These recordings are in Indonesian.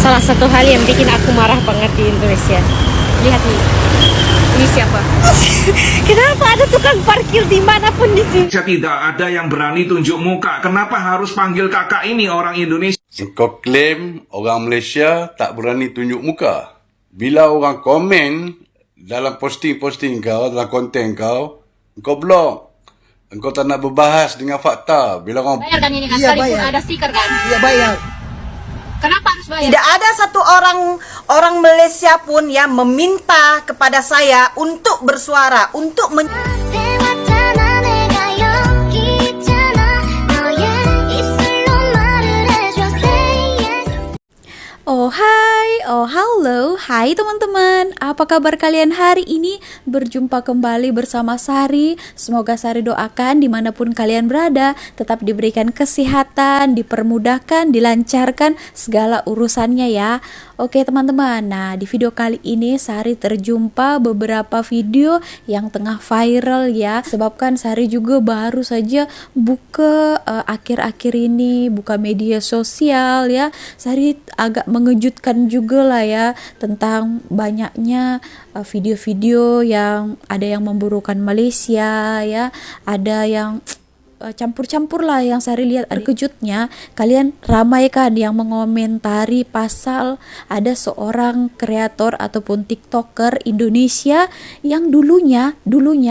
Salah satu hal yang bikin aku marah banget di Indonesia. Lihat nih, ini siapa? Kenapa ada tukang parkir dimanapun di sini? Tidak ada yang berani tunjuk muka. Kenapa harus panggil kakak ini orang Indonesia? Engkau klaim orang Malaysia tak berani tunjuk muka. Bila orang komen dalam posting-posting kau, dalam konten kau, engkau blok. Engkau tak nak berbahas dengan fakta. Bila orang Bayar kan ini kan, Iya, sekalipun bayar. ada stiker kan? Iya bayar. Kenapa harus bayar? Tidak ada satu orang Malaysia pun yang meminta kepada saya untuk bersuara, untuk 해왔잖아 내가 여기 있잖아 너의 입술로 말을 해줘 say yes. Oh halo, hai teman-teman. Apa kabar kalian hari ini? Berjumpa kembali bersama Sari. Semoga Sari doakan dimanapun kalian berada, tetap diberikan kesehatan, dipermudahkan, dilancarkan segala urusannya ya. Oke teman-teman, nah di video kali ini Sari terjumpa beberapa video yang tengah viral ya. Sebabkan Sari juga baru saja buka akhir-akhir ini, buka media sosial ya. Sari agak mengejutkan juga lah ya tentang banyaknya video-video yang ada yang memburukan Malaysia ya, ada yang campur-campur lah yang Sari lihat. Kejutnya kalian ramai kan yang mengomentari pasal ada seorang kreator ataupun tiktoker Indonesia yang dulunya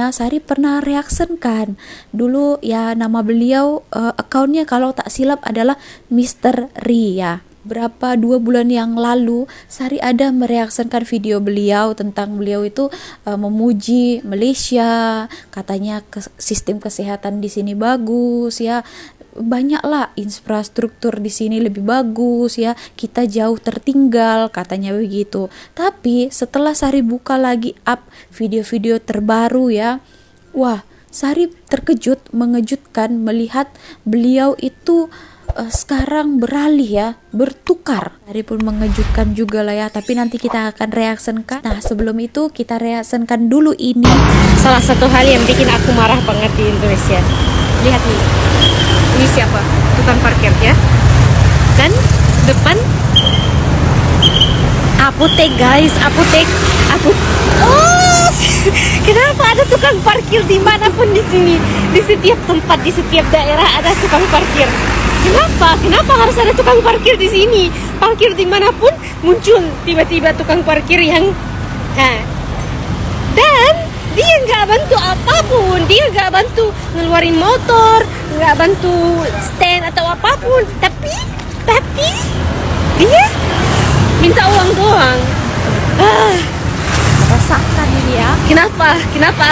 Sari pernah reaction kan dulu ya, nama beliau akunnya kalau tak silap adalah Mr. Ria. Berapa 2 bulan yang lalu Sari ada mereaksikan video beliau tentang beliau itu memuji Malaysia, katanya sistem kesehatan di sini bagus ya, banyaklah infrastruktur di sini lebih bagus ya, kita jauh tertinggal katanya begitu. Tapi setelah Sari buka lagi up video-video terbaru ya, wah Sari mengejutkan melihat beliau itu sekarang beralih ya, bertukar. Sari pun mengejutkan juga lah ya, tapi nanti kita akan reaksikan. Nah sebelum itu kita reaksikan dulu ini. Salah satu hal yang bikin aku marah banget di Indonesia. Lihat nih, ini siapa? Tukang parkir ya. Dan depan apotek guys, apotek. Oh, kenapa ada tukang parkir dimanapun di sini? Di setiap tempat, di setiap daerah ada tukang parkir. Kenapa harus ada tukang parkir di sini? Parkir dimanapun muncul tiba-tiba tukang parkir yang dan dia nggak bantu apapun, dia nggak bantu ngeluarin motor, nggak bantu stand atau apapun, tapi dia minta uang doang. Rasakan ini ya. Kenapa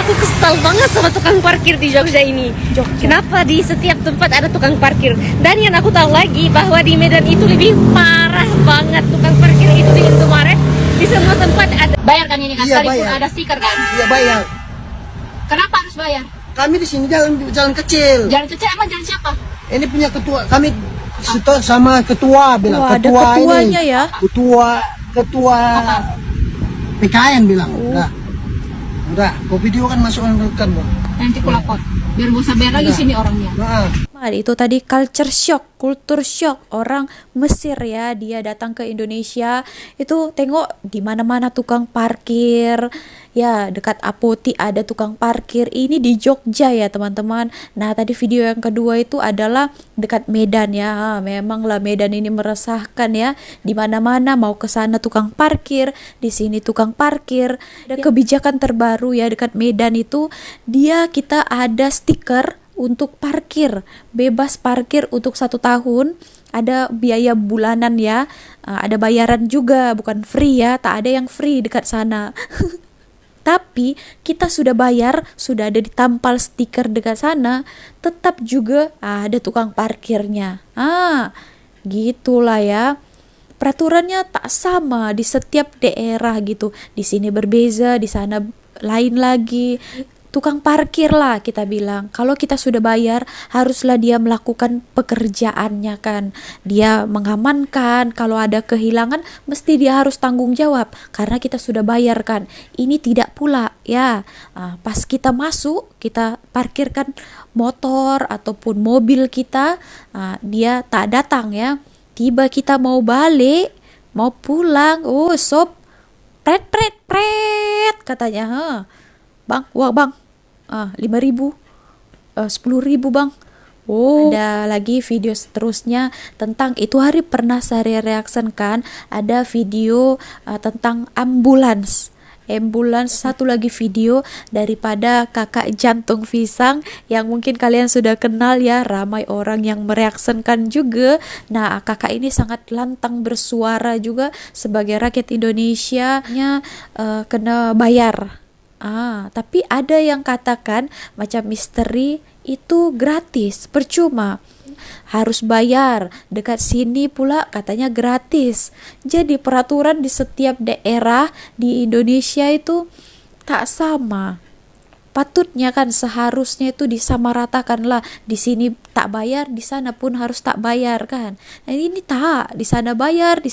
aku kesal banget sama tukang parkir di Jogja ini. Kenapa di setiap tempat ada tukang parkir? Dan yang aku tahu lagi bahwa di Medan itu lebih parah banget tukang parkir itu di Indomaret. Di semua tempat ada. Bayar kan ini kan, Iya, sekalipun bayar. ada stiker kan? Iya bayar. Kenapa harus bayar? Kami di sini jalan kecil. Jalan kecil emang jalan siapa? Ini punya ketua. Kami sama ketua bilang. Wah, ada ketua ketuanya ini. ya. Ketua PKN bilang. Udah. Kau video kan masuk kan bang. Nanti aku lapor. Biar gak usah bayar lagi sini orangnya. Nah, itu tadi culture shock, kultur shock orang Mesir ya, dia datang ke Indonesia itu tengok di mana-mana tukang parkir ya, dekat apotik ada tukang parkir. Ini di Jogja ya teman-teman. Nah tadi video yang kedua itu adalah dekat Medan ya. Memanglah Medan ini meresahkan ya, di mana-mana mau ke sana tukang parkir, di sini tukang parkir. Ada kebijakan terbaru ya dekat Medan itu, kita ada stiker untuk parkir, bebas parkir untuk 1 tahun, ada biaya bulanan ya, ada bayaran juga, bukan free ya, tak ada yang free dekat sana. Tapi kita sudah bayar, sudah ada ditampal stiker dekat sana, tetap juga ada tukang parkirnya. Gitulah ya. Peraturannya tak sama di setiap daerah gitu. Di sini berbeza, di sana lain lagi. Tukang parkir lah kita bilang. Kalau kita sudah bayar, haruslah dia melakukan pekerjaannya kan. Dia mengamankan, kalau ada kehilangan mesti dia harus tanggung jawab karena kita sudah bayar kan. Ini tidak pula ya. Pas kita masuk, kita parkirkan motor ataupun mobil kita, dia tak datang ya. Tiba kita mau balik mau pulang. Oh, sob, pret pret pret katanya. Bang, uang bang, 5.000, 10.000 bang. Oh, ada lagi video seterusnya tentang itu hari pernah saya reaksikan, ada video tentang ambulans. Satu lagi video daripada kakak jantung pisang yang mungkin kalian sudah kenal ya, ramai orang yang mereaksikan juga. Nah, kakak ini sangat lantang bersuara juga sebagai rakyat Indonesia kena bayar. Tapi ada yang katakan macam misteri itu gratis, percuma. Harus bayar, dekat sini pula katanya gratis. Jadi peraturan di setiap daerah di Indonesia itu tak sama. Patutnya kan seharusnya itu disamaratakan lah. Di sini tak bayar, di sana pun harus tak bayar kan. Nah, ini tak, di sana bayar, di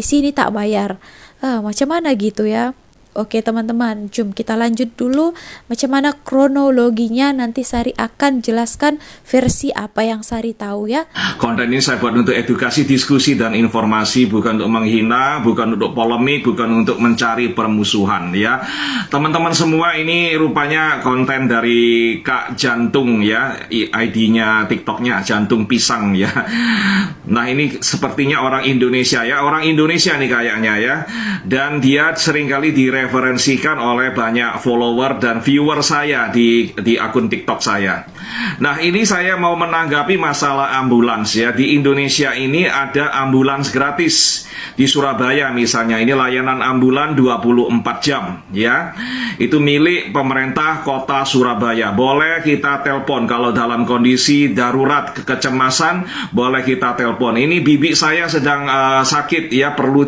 sini tak bayar. Macam mana gitu ya? Oke teman-teman, jom kita lanjut dulu macam mana kronologinya. Nanti Sari akan jelaskan versi apa yang Sari tahu ya. Konten ini saya buat untuk edukasi, diskusi, dan informasi, bukan untuk menghina, bukan untuk polemik, bukan untuk mencari permusuhan ya. Teman-teman semua, ini rupanya konten dari Kak Jantung ya, ID-nya TikTok-nya Jantung Pisang ya. Nah, ini sepertinya orang Indonesia ya, orang Indonesia nih kayaknya ya. Dan dia seringkali direferensikan oleh banyak follower dan viewer saya di akun TikTok saya. Nah, ini saya mau menanggapi masalah ambulans ya. Di Indonesia ini ada ambulans gratis. Di Surabaya misalnya, ini layanan ambulan 24 jam ya. Itu milik pemerintah kota Surabaya. Boleh kita telepon kalau dalam kondisi darurat, kecemasan, boleh kita telepon. Ini bibi saya sedang sakit ya, perlu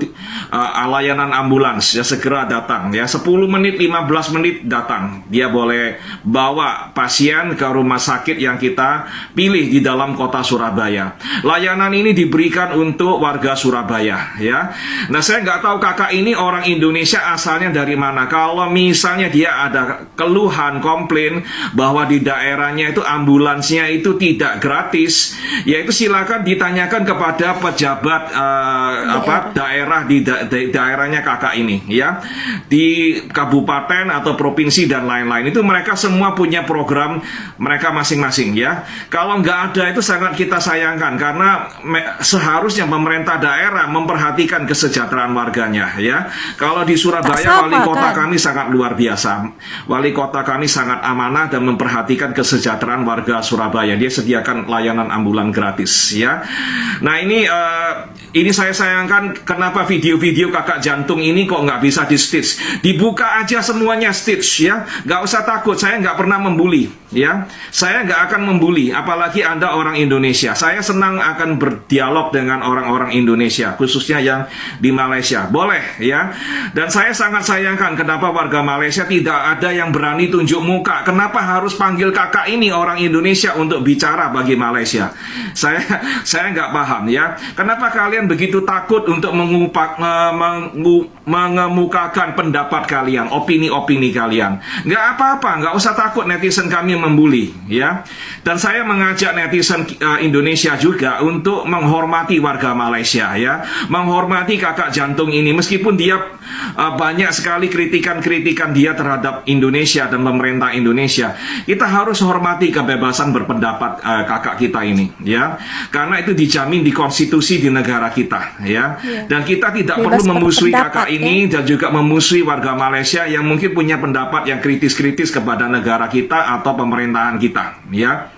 layanan ambulans ya, segera datang ya. 10 menit, 15 menit datang. Dia boleh bawa pasien ke rumah sakit yang kita pilih di dalam kota Surabaya. Layanan ini diberikan untuk warga Surabaya ya. Nah, saya nggak tahu kakak ini orang Indonesia asalnya dari mana. Kalau misalnya dia ada keluhan, komplain bahwa di daerahnya itu ambulansnya itu tidak gratis, yaitu silakan ditanyakan kepada pejabat daerah di daerahnya kakak ini ya, di kabupaten atau provinsi dan lain-lain. Itu mereka semua punya program mereka masing-masing ya. Kalau nggak ada itu sangat kita sayangkan, karena seharusnya pemerintah daerah memperhatikan kesejahteraan warganya ya. Kalau di Surabaya, wali kota kami sangat luar biasa. Wali kota kami sangat amanah dan memperhatikan kesejahteraan warga Surabaya. Dia sediakan layanan ambulan gratis ya. Nah, ini saya sayangkan kenapa video-video kakak jantung ini kok nggak bisa di stitch. Dibuka aja semuanya stitch ya. Nggak usah takut, saya nggak pernah membuli ya. Saya nggak akan membuli, apalagi Anda orang Indonesia. Saya senang akan berdialog dengan orang-orang Indonesia, khususnya yang di Malaysia. Boleh ya. Dan saya sangat sayangkan kenapa warga Malaysia tidak ada yang berani tunjuk muka. Kenapa harus panggil kakak ini orang Indonesia untuk bicara bagi Malaysia? Saya nggak paham ya. Kenapa kalian begitu takut untuk mengemukakan pendapat kalian, opini-opini kalian? Nggak apa-apa, nggak usah takut netizen kami membuli ya. Dan saya mengajak netizen Indonesia juga untuk menghormati warga Malaysia ya, menghormati kakak jantung ini, meskipun dia banyak sekali kritikan-kritikan dia terhadap Indonesia dan pemerintah Indonesia. Kita harus hormati kebebasan berpendapat kakak kita ini ya, karena itu dijamin di konstitusi di negara kita ya. Dan kita tidak perlu memusuhi kakak ini dan juga memusuhi warga Malaysia yang mungkin punya pendapat yang kritis-kritis kepada negara kita atau pemerintahan kita ya.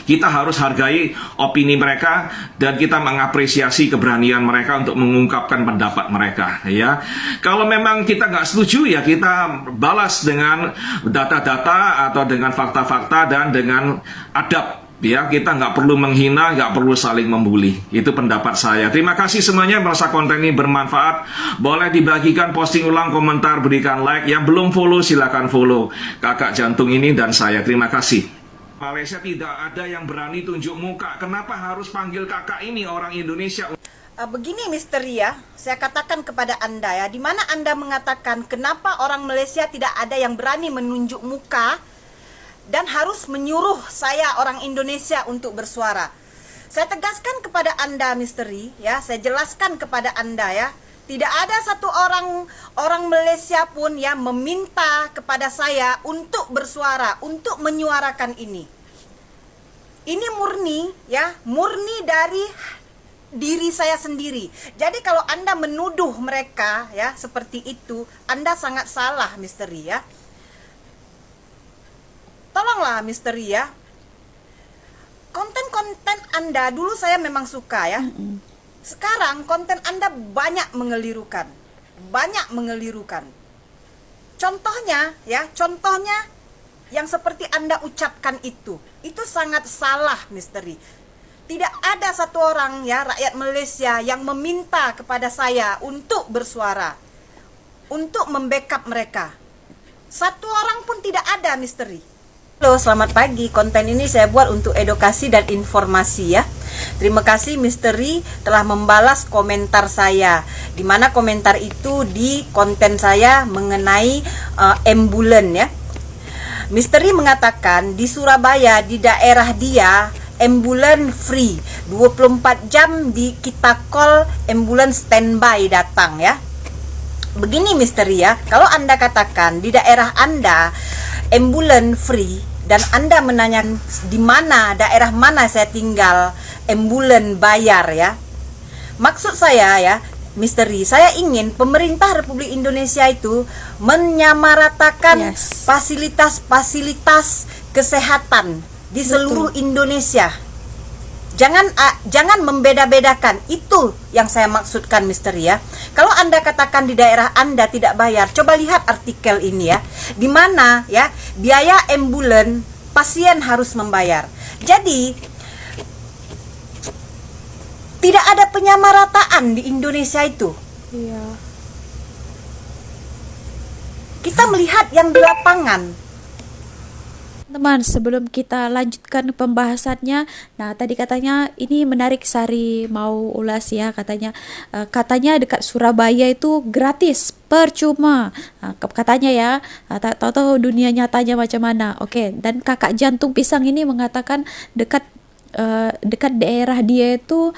Kita harus hargai opini mereka dan kita mengapresiasi keberanian mereka untuk mengungkapkan pendapat mereka ya. Kalau memang kita nggak setuju ya kita balas dengan data-data atau dengan fakta-fakta dan dengan adab ya. Kita nggak perlu menghina, nggak perlu saling membuli. Itu pendapat saya. Terima kasih semuanya, merasa konten ini bermanfaat. Boleh dibagikan, posting ulang, komentar, berikan like. Yang belum follow silakan follow kakak jantung ini dan saya. Terima kasih. Malaysia tidak ada yang berani tunjuk muka. Kenapa harus panggil kakak ini orang Indonesia? Begini misteri ya, saya katakan kepada Anda ya, di mana Anda mengatakan kenapa orang Malaysia tidak ada yang berani menunjuk muka dan harus menyuruh saya orang Indonesia untuk bersuara. Saya tegaskan kepada Anda misteri ya, saya jelaskan kepada Anda ya, tidak ada satu orang Malaysia pun yang meminta kepada saya untuk bersuara, untuk menyuarakan ini. Ini murni ya, murni dari diri saya sendiri. Jadi kalau Anda menuduh mereka ya seperti itu, Anda sangat salah misteri ya. Tolonglah misteri ya. Konten-konten Anda dulu saya memang suka ya. Sekarang konten Anda banyak mengelirukan. Banyak mengelirukan. Contohnya ya, contohnya yang seperti Anda ucapkan itu sangat salah misteri. Tidak ada satu orang ya rakyat Malaysia yang meminta kepada saya untuk bersuara, untuk membackup mereka. Satu orang pun tidak ada misteri. Halo, selamat pagi. Konten ini saya buat untuk edukasi dan informasi ya. Terima kasih misteri telah membalas komentar saya. Di mana komentar itu di konten saya mengenai ambulan ya. Misteri mengatakan di Surabaya, di daerah dia, ambulan free 24 jam di kita call, ambulan standby datang ya. Begini misteri ya, kalau Anda katakan di daerah Anda ambulan free dan Anda menanya di mana, daerah mana saya tinggal, ambulan bayar ya. Maksud saya ya, misteri, saya ingin pemerintah Republik Indonesia itu menyamaratakan fasilitas-fasilitas kesehatan di seluruh Indonesia. Jangan membeda-bedakan. Itu yang saya maksudkan misteri ya. Kalau Anda katakan di daerah Anda tidak bayar, coba lihat artikel ini ya. Di mana ya biaya ambulan pasien harus membayar. Jadi tidak ada penyamarataan di Indonesia itu. Iya. Kita melihat yang di lapangan. Teman, sebelum kita lanjutkan pembahasannya, nah tadi katanya ini menarik, Sari mau ulas ya, katanya dekat Surabaya itu gratis, percuma. Nah, katanya ya, tak tahu dunia nyatanya macam mana. Oke, dan kakak jantung pisang ini mengatakan dekat daerah dia itu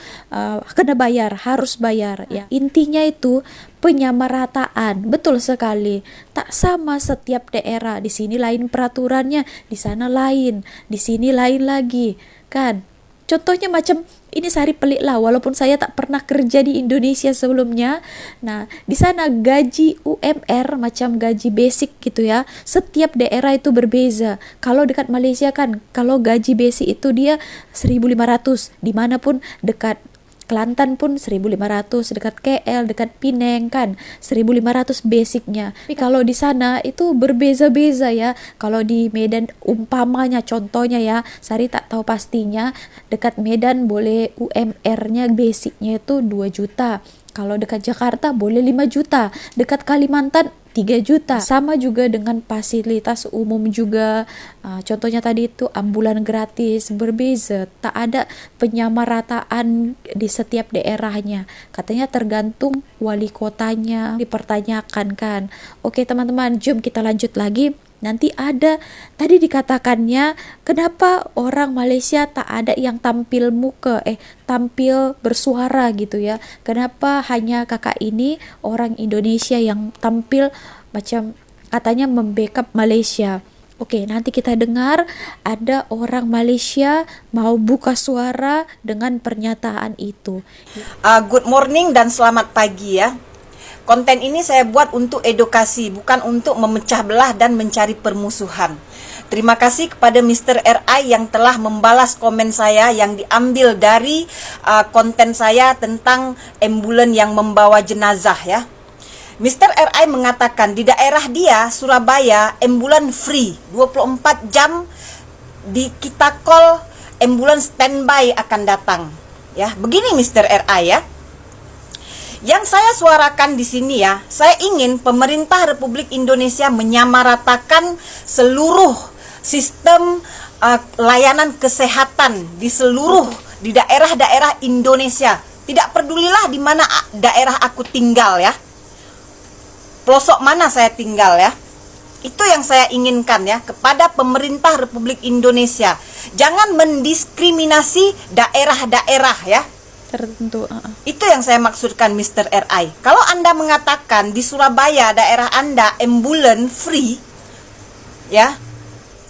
kena bayar, harus bayar ya. Intinya itu penyamarataan, betul sekali. Tak sama setiap daerah, di sini lain peraturannya, di sana lain, di sini lain lagi, kan? Contohnya macam ini, Sari pelik lah, walaupun saya tak pernah kerja di Indonesia sebelumnya. Nah, di sana gaji UMR macam gaji basic gitu ya. Setiap daerah itu berbeza. Kalau dekat Malaysia kan, kalau gaji basic itu dia 1.500, dimanapun dekat Kelantan pun 1.500, dekat KL, dekat Penang kan 1.500 basicnya. Tapi kalau di sana itu berbeza-beza ya. Kalau di Medan umpamanya, contohnya ya, Sari tak tahu pastinya, dekat Medan boleh UMR-nya basicnya itu 2 juta. Kalau dekat Jakarta boleh 5 juta. Dekat Kalimantan 3 juta. Sama juga dengan fasilitas umum juga. Contohnya tadi itu ambulan gratis, berbeza. Tak ada penyamarataan di setiap daerahnya. Katanya tergantung wali kotanya, dipertanyakan kan. Oke teman-teman, jom kita lanjut lagi. Nanti ada, tadi dikatakannya kenapa orang Malaysia tak ada yang tampil tampil bersuara gitu ya. Kenapa hanya kakak ini orang Indonesia yang tampil macam katanya membackup Malaysia. Oke, nanti kita dengar ada orang Malaysia mau buka suara dengan pernyataan itu. Good morning dan selamat pagi ya. Konten ini saya buat untuk edukasi, bukan untuk memecah belah dan mencari permusuhan. Terima kasih kepada Mr. RI yang telah membalas komen saya yang diambil dari konten saya tentang ambulan yang membawa jenazah ya. Mr. RI mengatakan di daerah dia, Surabaya, ambulan free 24 jam di kita call, ambulan standby akan datang. Ya, begini Mr. RI ya. Yang saya suarakan di sini ya, saya ingin pemerintah Republik Indonesia menyamaratakan seluruh sistem layanan kesehatan di daerah-daerah Indonesia. Tidak pedulilah di mana daerah aku tinggal ya. Pelosok mana saya tinggal ya. Itu yang saya inginkan ya kepada pemerintah Republik Indonesia. Jangan mendiskriminasi daerah-daerah ya. Tertentu. Itu yang saya maksudkan Mr. RI. Kalau Anda mengatakan di Surabaya daerah Anda ambulan free, ya,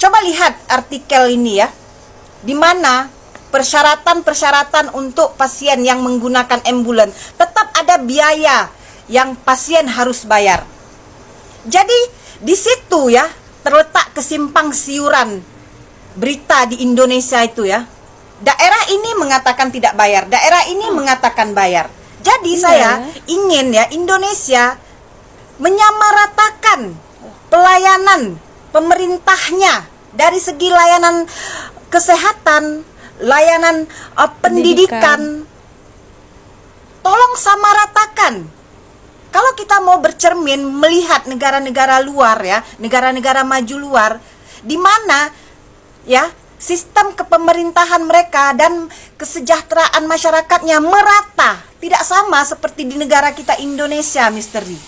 coba lihat artikel ini ya, di mana persyaratan-persyaratan untuk pasien yang menggunakan ambulan tetap ada biaya yang pasien harus bayar. Jadi di situ ya terletak kesimpang siuran berita di Indonesia itu ya. Daerah ini mengatakan tidak bayar, daerah ini mengatakan bayar. Jadi saya ingin ya Indonesia menyamaratakan pelayanan pemerintahnya dari segi layanan kesehatan, layanan pendidikan. Tolong samaratakan. Kalau kita mau bercermin melihat negara-negara luar ya, negara-negara maju luar, di mana ya sistem kepemerintahan mereka dan kesejahteraan masyarakatnya merata, tidak sama seperti di negara kita Indonesia, Mr. Lee.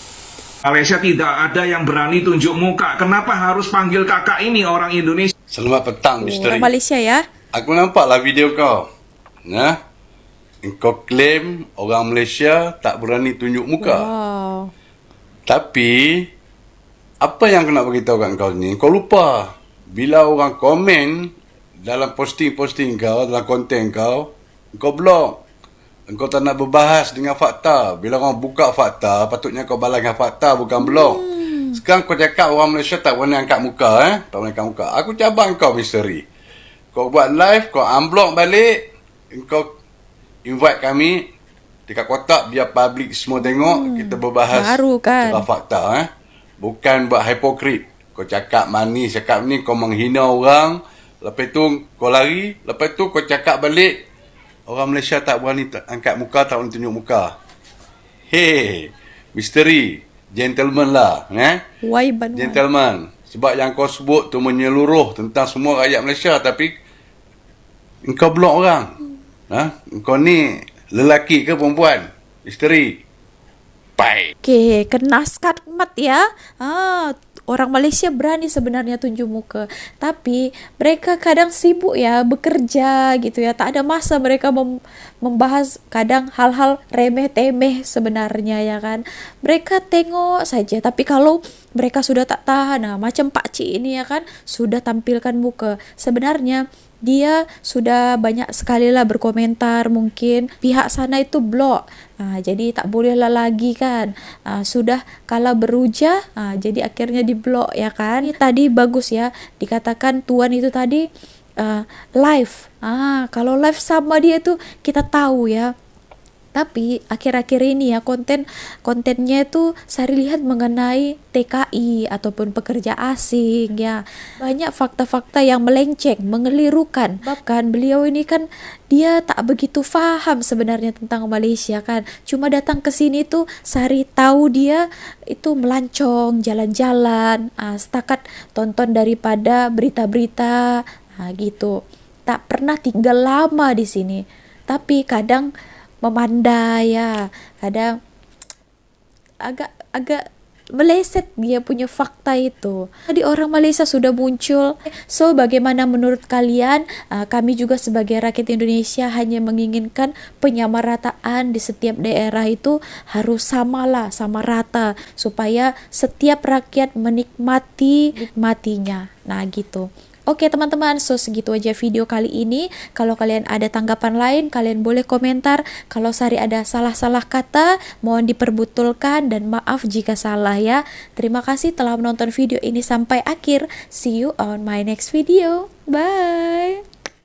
Malaysia tidak ada yang berani tunjuk muka. Kenapa harus panggil kakak ini orang Indonesia? Selamat petang, Misteri. Orang Malaysia ya. Aku nampaklah video kau. Nah, engkau klaim orang Malaysia tak berani tunjuk muka. Wow. Tapi, apa yang kena beritahu kat kau ni? Kau lupa. Bila orang komen dalam posting-posting kau, dalam konten kau, engkau blok. Engkau tak nak berbahas dengan fakta. Bila orang buka fakta, patutnya kau balas dengan fakta, bukan blok. Sekarang kau cakap orang Malaysia tak berani angkat muka, tak berani angkat muka. Aku cabar kau, Misteri. Kau buat live, kau unblock balik, kau invite kami dekat kotak biar public semua tengok, kita berbahas Baru kan. secara fakta. Bukan buat hipokrit. Kau cakap manis, cakap ni, kau menghina orang, lepas tu kau lari, lepas tu kau cakap balik, orang Malaysia tak berani angkat muka, tak berani tunjuk muka. Hey, Misteri, gentleman lah. Why Banwan? Gentleman. Sebab yang kau sebut tu menyeluruh tentang semua rakyat Malaysia, tapi engkau blok orang. Engkau ni lelaki ke perempuan? Misteri. Bye. Okey, kena skat-mat ya. Orang Malaysia berani sebenarnya tunjuk muka, tapi mereka kadang sibuk ya bekerja gitu ya, tak ada masa mereka membahas kadang hal-hal remeh-temeh sebenarnya ya kan. Mereka tengok saja, tapi kalau mereka sudah tak tahan, macam Pak Cik ini ya kan, sudah tampilkan muka. Sebenarnya dia sudah banyak sekali lah berkomentar, mungkin pihak sana itu blok. Jadi tak bolehlah lagi kan. Sudah kalah berujar, jadi akhirnya di blok ya kan. Ini tadi bagus ya, dikatakan tuan itu tadi live. Kalau live sama dia tu kita tahu ya. Tapi akhir-akhir ini ya kontennya itu saya lihat mengenai TKI ataupun pekerja asing ya. Banyak fakta-fakta yang melenceng, mengelirukan. Bahkan beliau ini kan dia tak begitu faham sebenarnya tentang Malaysia kan. Cuma datang ke sini tuh Sari tahu dia itu melancong, jalan-jalan, setakat tonton daripada berita-berita gitu. Tak pernah tinggal lama di sini. Tapi kadang memandai ya, kadang agak meleset dia punya fakta itu. Jadi orang Malaysia sudah muncul. So bagaimana menurut kalian? Kami juga sebagai rakyat Indonesia hanya menginginkan penyamarataan di setiap daerah itu harus samalah, sama rata, supaya setiap rakyat menikmatinya. Nah gitu. Oke teman-teman, so segitu aja video kali ini. Kalau kalian ada tanggapan lain, kalian boleh komentar. Kalau Sari ada salah-salah kata, mohon diperbetulkan dan maaf jika salah ya. Terima kasih telah menonton video ini sampai akhir. See you on my next video. Bye.